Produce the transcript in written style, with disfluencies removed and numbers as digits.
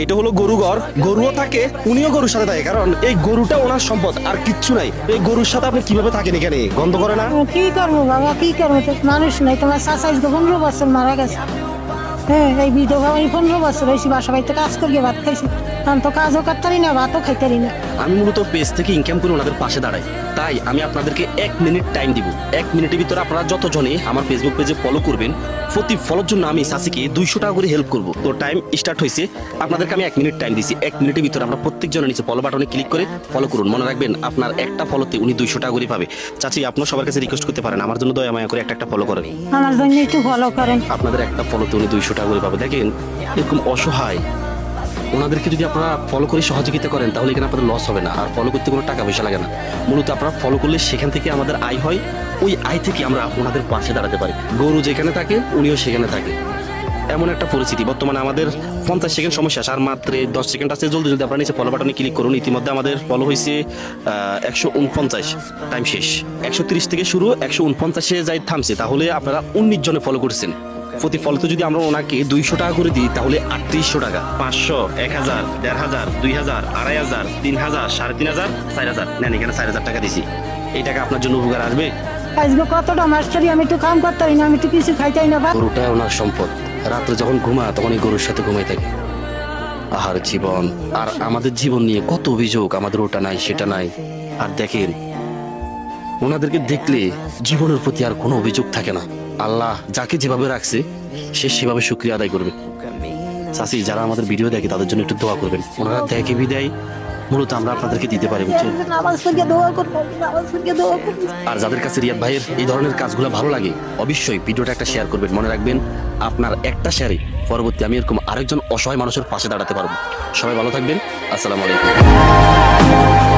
এটা হলো গরু ঘর, গরুও থাকে, উনিও গরুর সাথে থাকে, কারণ এই গরুটা ওনার সম্পদ আর কিচ্ছু নাই। এই গরুর সাথে আপনি কিভাবে থাকেন এখানে? গন্ধ করে না? কি করবো বাবা, কি করবো, তো মানুষ নাই। তোমার চাচা 15 বছর মারা গেছে। হ্যাঁ, এই বিধবা আমি 15 বছর হয়েছি বাসা বাড়িতে কাজ করিয়ে ভাত খাইছি। আমি তো কাজও করতারি না, ভাতও খাইতারি না। আমি মূলত পেজ থেকে ইনকাম করে ওনাদের পাশে দাঁড়াই, তাই আমি আপনাদেরকে 1 মিনিট টাইম দিব। 1 মিনিটের ভিতরে আপনারা যতজনে আমার ফেসবুক পেজে ফলো করবেন, প্রতি ফলোর জন্য আমি সাসিকে 200 টাকা করে হেল্প করব। তো টাইম স্টার্ট হয়েছে, আপনাদেরকে আমি 1 মিনিট টাইম দিছি। 1 মিনিটের ভিতরে আমরা প্রত্যেকজনের নিচে ফলো বাটনে ক্লিক করে ফলো করুন। মনে রাখবেন, আপনার একটা ফলোতে উনি 200 টাকা করে পাবে। চাচি, আপনার সবার কাছে রিকোয়েস্ট করতে পারেন, আমার জন্য দয়া মায়া করে একটা ফলো করেন। আমার জন্য একটু ফলো করেন। আপনাদের একটা ফলোতে উনি 200 টাকা করে পাবে। দেখেন, এরকম অসহায় ওনাদেরকে যদি আপনারা ফলো করে সহযোগিতা করেন, তাহলে এখানে আপনাদের লস হবে না, আর ফলো করতে কোনো টাকা পয়সা লাগে না। মূলত আপনারা ফলো করলে সেখান থেকে আমাদের আয় হয়, ওই আয় থেকে আমরা ওনাদের পাশে দাঁড়াতে পারি। গরু যেখানে থাকে উনিও সেখানে থাকে, এমন একটা পরিস্থিতি। বর্তমানে আমাদের 50 সেকেন্ড সমস্যা, আর মাত্র 10 সেকেন্ড আছে। জলদি জলদি আপনারা নিচে ফলো বাটনে ক্লিক করুন। ইতিমধ্যে আমাদের ফলো হয়েছে 149, টাইম শেষ। 130 থেকে শুরু, 149-এ যাই থামছে, তাহলে আপনারা 19 জনে ফলো করছেন। প্রতি ফলোতে যদি আমরা ওনাকে 200 টাকা করে দিই, তাহলে 3800 টাকা। 500, 1000, 1500, 2000, 2500, 3000, 3500, 4000। নেন, এখানে 4000 টাকা দিছি। এই টাকা আপনার জন্য উপকার আসবে। আজকে কতটা মাস্টারি, আমি একটু কাম করতারি না, আমি একটু কিছু খাইতাই না। গরুটা ওনার সম্পদ, রাত্রে যখন ঘুমা তখন এই গরুর সাথে ঘুমাই থাকে। আহার জীবন, আর আমাদের জীবন নিয়ে কত অভিযোগ, আমাদের ওটা নাই সেটা নাই। আর দেখেন, ওনাদেরকে দেখলে জীবনের প্রতি আর কোনো অভিযোগ থাকে না। আল্লাহ যাকে যেভাবে রাখছে সে সেভাবে শুকরিয়া আদায় করবে। চাচি, যারা আমাদের ভিডিও দেখে তাদের জন্য একটু দোয়া করবেন। ওনারা দেখে বিদায় মূলত আমরা আপনাদেরকে দিতে পারি, বুঝছেন? নামাজ পড়িয়ে দোয়া করবো, নামাজ পড়িয়ে দোয়া করবো। আর যাদের কাছে রিয়াদ ভাইয়ের এই ধরনের কাজগুলো ভালো লাগে, অবশ্যই ভিডিওটা একটা শেয়ার করবেন। মনে রাখবেন, আপনার একটা শেয়ারে পরবর্তী আমি এরকম আরেকজন অসহায় মানুষের পাশে দাঁড়াতে পারবো। সবাই ভালো থাকবেন। আসসালামু আলাইকুম।